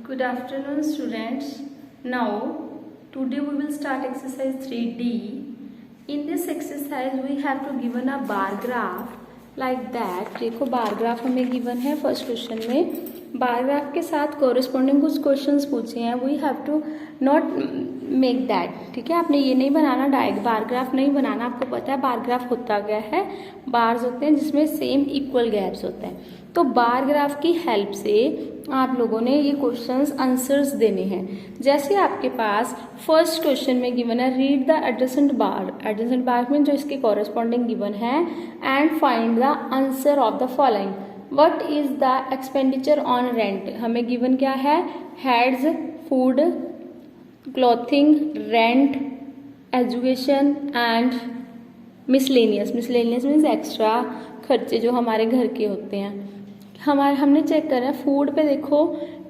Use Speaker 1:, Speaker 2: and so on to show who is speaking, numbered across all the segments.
Speaker 1: Good afternoon, students. Now, today we will start exercise 3D. In this exercise, we have to given a bar graph like that. देखो bar graph हमें given है first question में. Bar graph के साथ corresponding कुछ questions पूछे हैं. We have to not make that. ठीक है, आपने ये नहीं बनाना, डायरेक्ट बार ग्राफ नहीं बनाना. आपको पता है बार ग्राफ होता क्या है. बार्स होते हैं जिसमें सेम इक्वल गैप्स होते हैं. तो बार ग्राफ की हेल्प से आप लोगों ने ये क्वेश्चंस आंसर्स देने हैं. जैसे आपके पास फर्स्ट क्वेश्चन में गिवन है read the adjacent bar. Adjacent bar में जो इसके कॉरेस्पॉन्डिंग गिवन है and find the answer of the following. What is the expenditure on rent. हमें गिवन क्या है, heads, food, clothing, rent, education and miscellaneous. Miscellaneous means extra खर्चे जो हमारे घर के होते हैं. हमने चेक करा फूड पे. देखो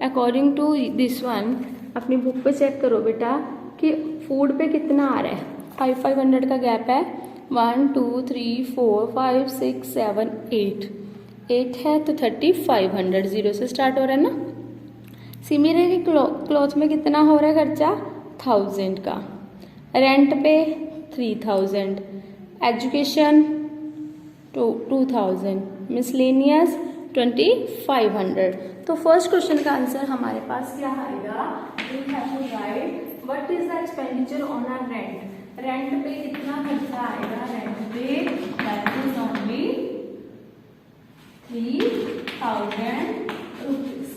Speaker 1: अकॉर्डिंग टू दिस वन, अपनी बुक पे चेक करो बेटा कि फूड पे कितना आ रहा है. 500 का गैप है. 1 2 3 4 5 6 7 8 है तो 3500 जीरो से स्टार्ट हो रहा है ना. सिमिलरली क्लॉथ में कितना हो रहा है खर्चा, 1000 का. रेंट पे 3000. एजुकेशन 2000. मिसलेनियस 2500. तो फर्स्ट क्वेश्चन का आंसर हमारे पास क्या आएगा. We have to write what is the expenditure on our rent. Rent पे कितना खर्चा आएगा. रेंट पे that is only 3000 rupees.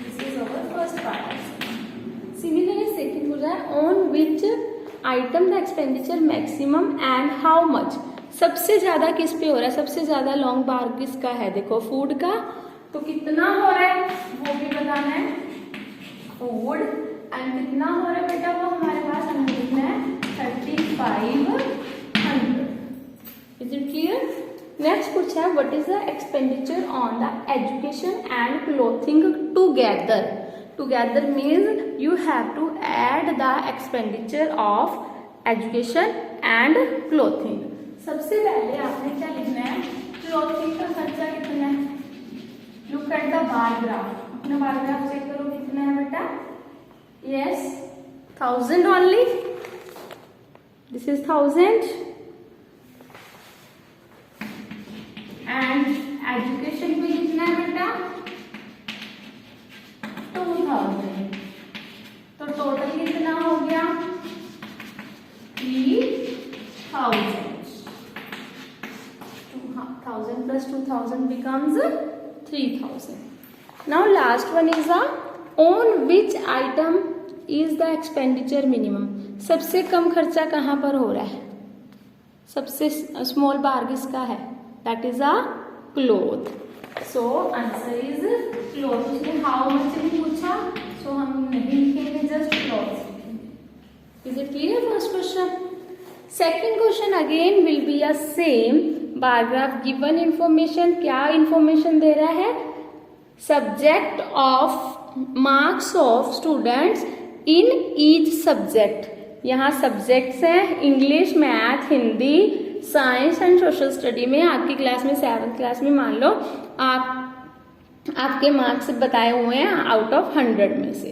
Speaker 1: This is our first part. Similarly second हो जाए on which item the expenditure maximum and how much. सबसे ज्यादा किस पे हो रहा है, सबसे ज्यादा लॉन्ग बार किसका है. देखो फूड का, तो कितना हो रहा है वो भी बताना है. फूड एंड कितना हो रहा है बेटा वो हमारे पास हमें लिखना है 3500. Is it clear. नेक्स्ट पूछा है what is the expenditure on the education and clothing together. Together means you have to add the expenditure of education and clothing. सबसे पहले आपने क्या लिखना है, क्लॉथिंग का खर्चा कितना है. Look at the bar graph. अपना बार ग्राफ चेक करो कितना है बेटा. Yes 1000 only. This is 1000. And education पे कितना है बेटा 2000. तो टोटल कितना हो गया 3000. 1000 plus 2000 becomes 3000. Now last one is on which item is the expenditure minimum. सबसे कम खर्चा कहाँ पर हो रहा है, सबसे स्मॉल बार किसका है, that is a cloth. So answer is cloth. इसमें how much नहीं पूछा, so हम नहीं लिखेंगे, just cloth. Is it clear first question? Second question again will be a same. Bar graph given information, क्या इंफॉर्मेशन दे रहा है, subject of marks of students in each subject. यहाँ सब्जेक्ट्स हैं English, math, Hindi, science and social study में. आपकी class में 7th class में मान लो आपके मार्क्स बताए हुए हैं आउट ऑफ 100 में से,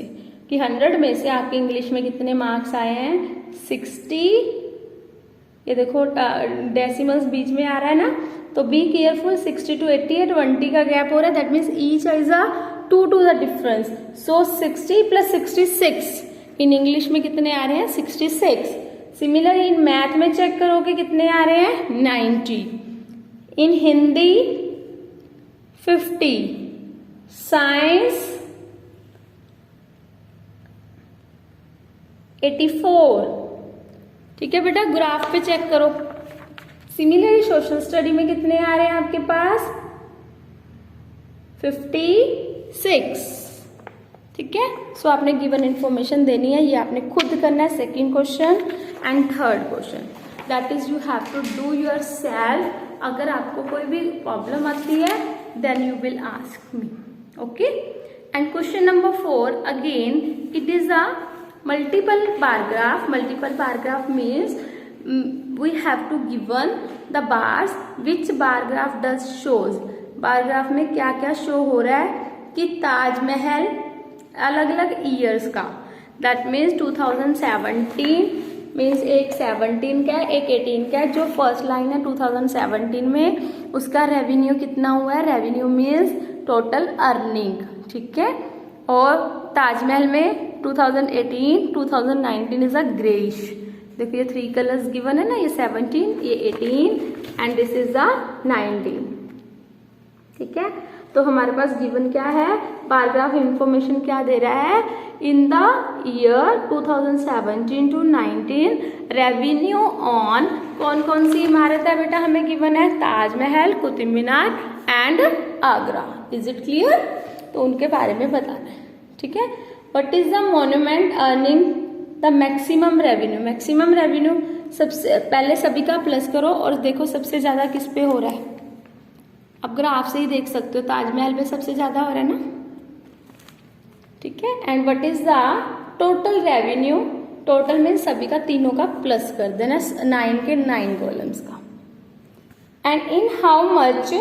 Speaker 1: कि 100 में से आपके इंग्लिश में कितने मार्क्स आए हैं 60. ये देखो डेसिमल्स बीच में आ रहा है ना, तो बी केयरफुल. 60 to 80 है, 20 का गैप हो रहा है. That means each is a 2 to the difference. So 60 plus 66. In English में कितने आ रहे हैं 66. सिमिलर इन मैथ में चेक करोगे कितने आ रहे हैं 90. इन हिंदी 50. साइंस 84. ठीक है बेटा, ग्राफ पे चेक करो. सिमिलरली सोशल स्टडी में कितने आ रहे हैं आपके पास 56. ठीक है, सो आपने गिवन इंफॉर्मेशन देनी है, ये आपने खुद करना है. Second question and third question that is you have to do yourself. अगर आपको कोई भी प्रॉब्लम आती है then you will ask me. Okay. And question number 4 again it is a multiple bar graph. Multiple bar graph means we have to given the bars which bar graph does shows. Bar graph में क्या क्या show हो रहा है कि ताजमहल अलग अलग years का। दैट मीन्स 2017 मीन्स एक 17 का है, एक 18 का है। जो फर्स्ट लाइन है 2017 में उसका रेवेन्यू कितना हुआ है, रेवेन्यू मीन्स टोटल अर्निंग, ठीक है। और ताजमहल में 2018 2019 इज अ ग्रेइश। देखो ये 3 कलर्स गिवन है ना, ये 17, ये 18 एंड दिस इज द 19, ठीक है। तो हमारे पास गिवन क्या है, पैराग्राफ इंफॉर्मेशन क्या दे रहा है, in the year 2017 to 19 revenue on कौन कौन सी इमारत है बेटा हमें गिवन है, Taj Mahal, Qutub Minar and Agra. Is it clear? तो उनके बारे में बताना है, ठीक है। What is the monument earning the maximum revenue, maximum revenue सबसे पहले सभी का प्लस करो और देखो सबसे ज्यादा किस पे हो रहा है। अब ग्राफ से ही देख सकते हो ताजमहल पे सबसे ज्यादा हो रहा है ना, ठीक है। And what is the total revenue, total mean सभी का तीनों का प्लस कर देना, 9 के 9 कॉलम्स का। एंड इन हाउ मच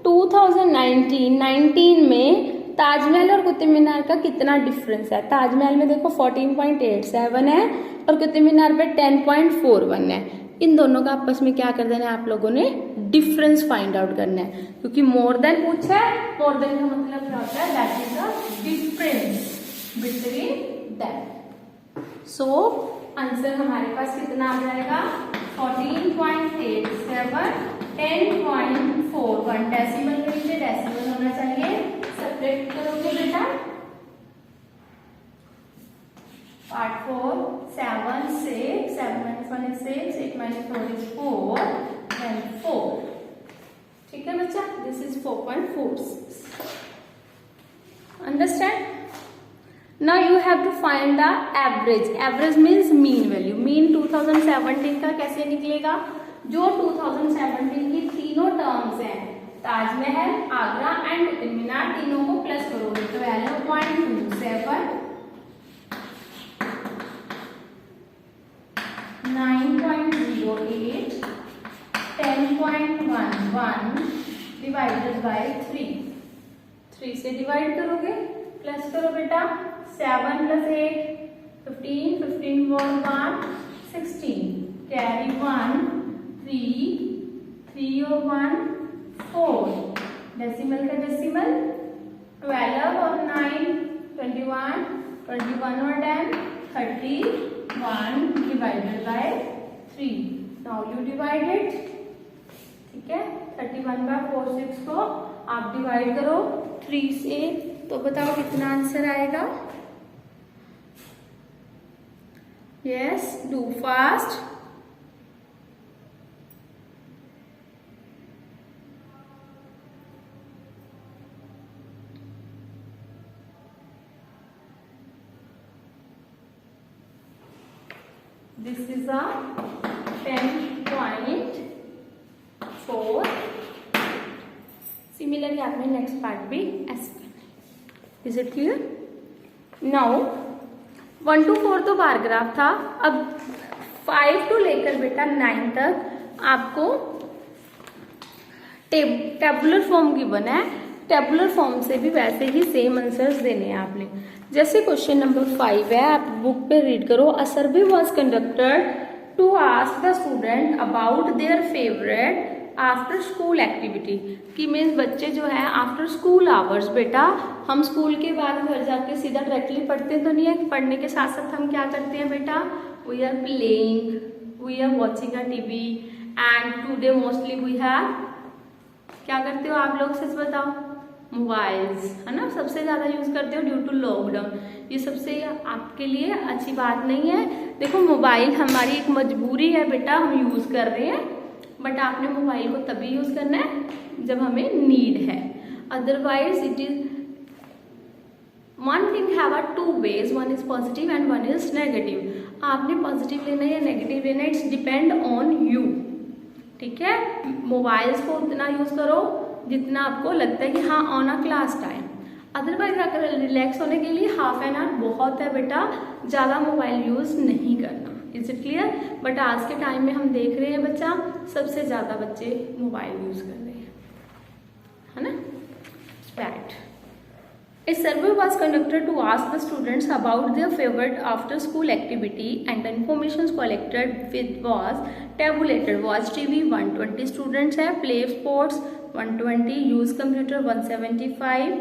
Speaker 1: 2019 में ताजमहल और कुतुब मीनार का कितना डिफरेंस है। ताजमहल में देखो 14.87 है और कुतुब मीनार पे 10.41 है। इन दोनों का आपस में क्या कर देना है आप लोगों ने, डिफरेंस फाइंड आउट करना है, क्योंकि मोर देन पूछा है, मोर देन का मतलब क्या होता है, that is the difference between that. So answer हमारे पास कितना आ जाएगा, 14.87 10.41, डेसिमल के नीचे डेसिमल होना चाहिए। सब्ट्रैक्ट करोगे बेटा, part 4 7 6 7 minus 1 is 6 8 minus 4 is 4 then 4, ठीक है बच्चा, this is 4.46। understand? now you have to find the average, average means mean value। mean 2017 का कैसे निकलेगा, जो 2017 की तीनों टर्म्स हैं ताजमहल, आगरा एंड कुतुब मीनार, तीनों को प्लस करोगे 12.27 9.08 10.11 डिवाइडेड बाय 3 से डिवाइड करोगे, प्लस करो बेटा, 7 + 8 15 15 1 16 कैरी 1 3 और 1 4, डेसिमल का डेसिमल 12 और 9 21 21 और 10 31 divided by 3। Now you divide it, ठीक है। 31/46 को आप डिवाइड करो 3 से, तो बताओ कितना आंसर आएगा। Yes, do fast. This is a 10.4। Similarly आपने नेक्स्ट पार्ट भी ऐसे करना है। Is it clear? Now 1 to 4 तो पैराग्राफ था, अब 5 to लेकर बेटा 9 तक आपको टेबुलर फॉर्म गिवन है। टेबुलर फॉर्म से भी वैसे ही सेम आंसर्स देने हैं आपने। जैसे क्वेश्चन नंबर 5 है, आप बुक पे रीड करो। A survey was conducted to ask the student about their favourite after school activity. कि मीन्स बच्चे जो है आफ्टर स्कूल आवर्स, बेटा हम स्कूल के बाद घर जाके सीधा डायरेक्टली पढ़ते तो नहीं है, पढ़ने के साथ साथ हम क्या करते हैं बेटा, we are playing, we are watching a TV and today mostly we have, क्या करते हो आप लोग सच बताओ, मोबाइल्स, है ना, सबसे ज़्यादा यूज़ करते हो ड्यू टू लॉकडाउन। ये सबसे आपके लिए अच्छी बात नहीं है। देखो मोबाइल हमारी एक मजबूरी है बेटा, हम यूज़ कर रहे हैं, बट आपने मोबाइल को तभी यूज़ करना है जब हमें नीड है, otherwise it is one thing have a 2 ways, one is positive and one is negative. आपने पॉजिटिव लेना है या नेगेटिव लेना है, इट्स डिपेंड ऑन यू, ठीक है। मोबाइल्स को उतना यूज़ करो जितना आपको लगता है कि हाँ on a class time, otherwise अगर रिलैक्स होने के लिए हाफ एन आवर बहुत है बेटा, ज़्यादा मोबाइल यूज़ नहीं करना। Is it clear? बट आज के टाइम में हम देख रहे हैं बच्चा सबसे ज़्यादा बच्चे मोबाइल यूज़ कर रहे हैं, है ना, bad. A survey was conducted to ask the students about their favorite after school activity and the information collected with was tabulated. Watch TV 120 students है, play sports 120, use computer 175,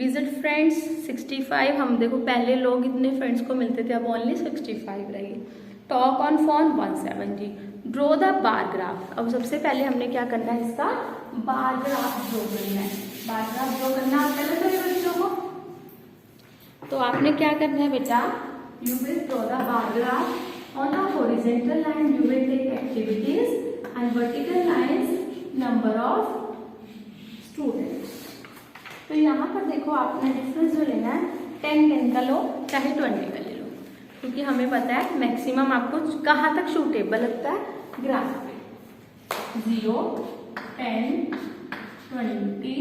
Speaker 1: visit friends 65. हम देखो पहले लोग इतने friends को मिलते थे, अब ओनली 65 रह गए. Talk on phone 170. Draw the bar graph. अब सबसे पहले हमने क्या करना है, इसका बार ग्राफ ड्रॉ करना है. बार ग्राफ ड्रॉ करना आता है सभी बच्चों को. तो आपने क्या करना है बेटा, you will draw the bar graph. On the horizontal line you will take activities and vertical lines number of students. तो यहाँ पर देखो आपने डिफरेंस जो लेना है 10 का लो चाहे 20 का ले लो, क्योंकि हमें पता है मैक्सिमम आपको कहाँ तक शूटेबल लगता है ग्राफ पे. 0, 10, 20,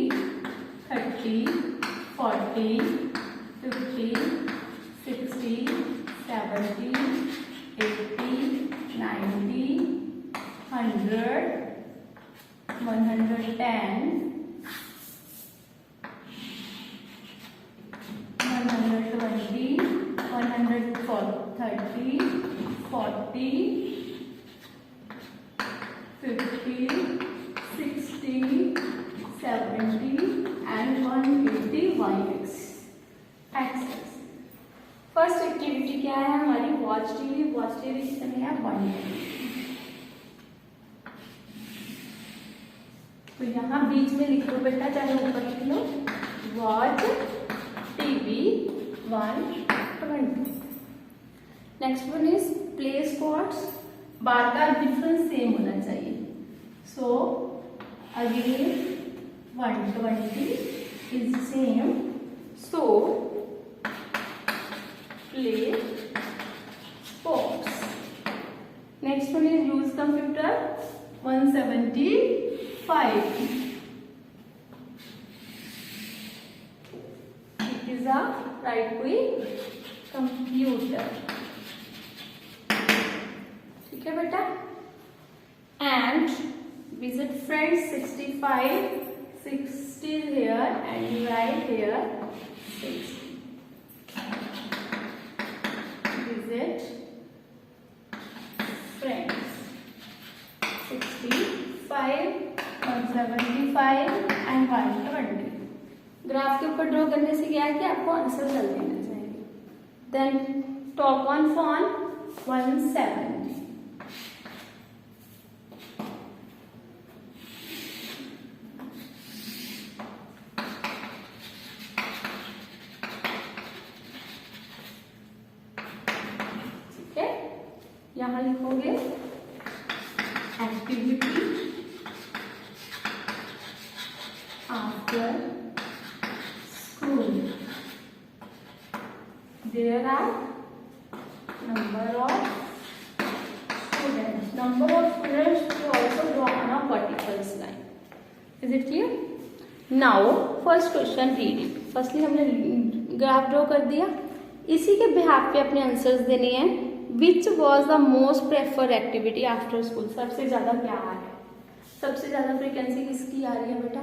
Speaker 1: 30, 40, 50, 60, 70, 80, 90, 100, 110, 120, 130, 40, 50, 60, 70 and 180 y-axis. फर्स्ट एक्टिविटी क्या है हमारी, वॉच टीवी. वॉच टीवी कितनी है, 120. तो यहाँ बीच में लिख लो बेटा, चाहे ऊपर लिख लो, watch TV 120. Next one is play sports. Bar का डिफरेंस सेम होना चाहिए. So again 120 is same. So play sports. Next one is use computer 175. It is a right way computer. ठीक है बेटा. And visit friends 65. 60 is here and you write here 60. Visit friends 65, 175 and 120. Graph के ऊपर draw करने से क्या है कि आपको आंसर चल देना चाहिए. Then top on phone 170. यहाँ लिखोगे activity after school. There are number of students. Number of students to also draw on a vertical line. Is it clear? Now first question reading. Firstly हमने graph draw कर दिया. इसी के behalf पे अपने answers देने हैं. Which was the most preferred activity after school. सबसे ज्यादा क्या आ रहा है, सबसे ज्यादा फ्रिक्वेंसी किसकी आ रही है बेटा,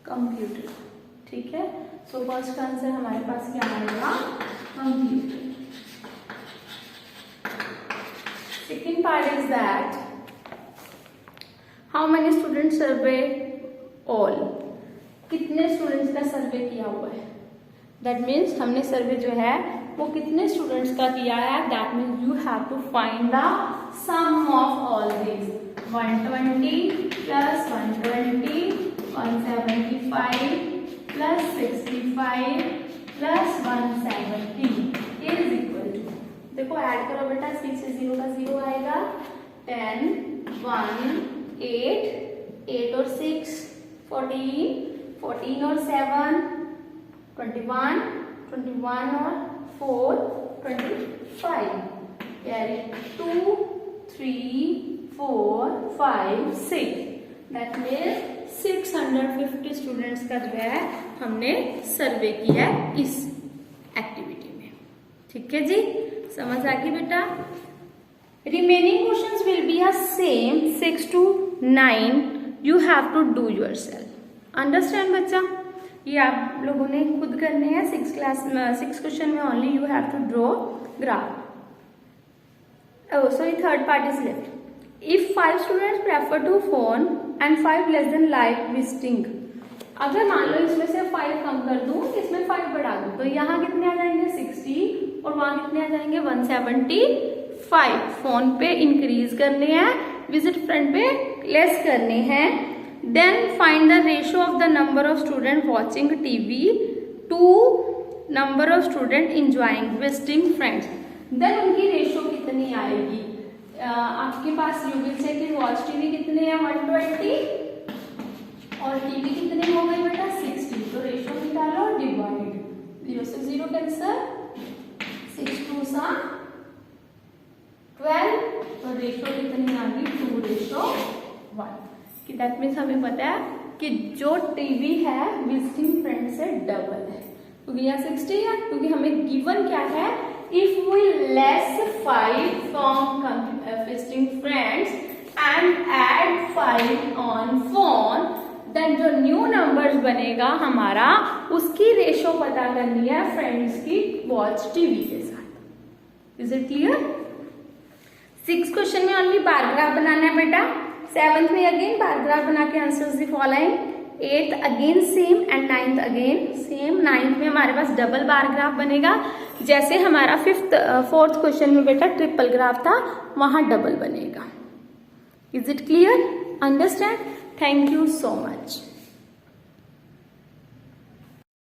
Speaker 1: कंप्यूटर. ठीक है. सो फर्स्ट आंसर हमारे पास क्या आएगा, computer. Second part is that how many student survey all. कितने स्टूडेंट्स का सर्वे किया हुआ है. दैट मीन्स हमने सर्वे जो है वो कितने स्टूडेंट्स का किया है. That means you have to find the sum of all this. 120 plus 120, 175 plus 65 plus 170 is equal to. देखो ऐड करो बेटा, 6 से 0 का 0 आएगा. 10, 1, 8 और 6 14, 14 और 7 21, 21 और 4 25. Carry 2, 3, 4, 5, 6. That means 650 स्टूडेंट्स का जो है हमने सर्वे किया है इस एक्टिविटी में. ठीक है जी, समझ आ गई बेटा. Remaining questions will be same 6 to 9. You have to do yourself. Understand बच्चा. ये आप लोगों ने खुद करने हैं। 6 क्वेश्चन में only you have to draw graph. Oh, sorry, third part is left. If 5 students prefer to phone and 5 less than like visiting, अगर मान लो इसमें से 5 कम कर दूं, इसमें 5 बढ़ा दूं, तो यहाँ कितने आ जाएंगे 60 और वहां कितने आ जाएंगे 175। फोन पे इंक्रीज करने हैं, विजिट फ्रेंड पे लेस करने हैं। Then find the ratio of the number of student watching TV to number of student enjoying visiting friends. देन उनकी रेशियो कितनी आएगी? आपके पास यू विल से कि वॉच टीवी कितने हैं 120 और टीवी कितने हो गए बेटा 60। तो रेशियो निकालो, डिवाइड, 0 से 0 कैंसर, 6 2 सा 12, तो रेशियो कितनी आ गई 2:1। कि दैट मीन्स हमें पता है कि जो टीवी है विजिटिंग फ्रेंड से डबल है, क्योंकि यहाँ 60 है, क्योंकि हमें गिवन क्या है, if we less 5 from visiting friends and add 5 on phone, then जो न्यू नंबर्स बनेगा हमारा, उसकी रेशो पता करनी है फ्रेंड्स की वॉच टीवी के साथ। Is it clear? 6 क्वेश्चन में ओनली बार ग्राफ बनाना है बेटा। 7th में अगेन बार ग्राफ बना के answers the following. 8th again same and 9th again same. 9th में हमारे पास डबल बार ग्राफ बनेगा, जैसे हमारा 4th क्वेश्चन में बेटा ट्रिपल ग्राफ था, वहां डबल बनेगा। Is it clear? Understand? Thank you so much.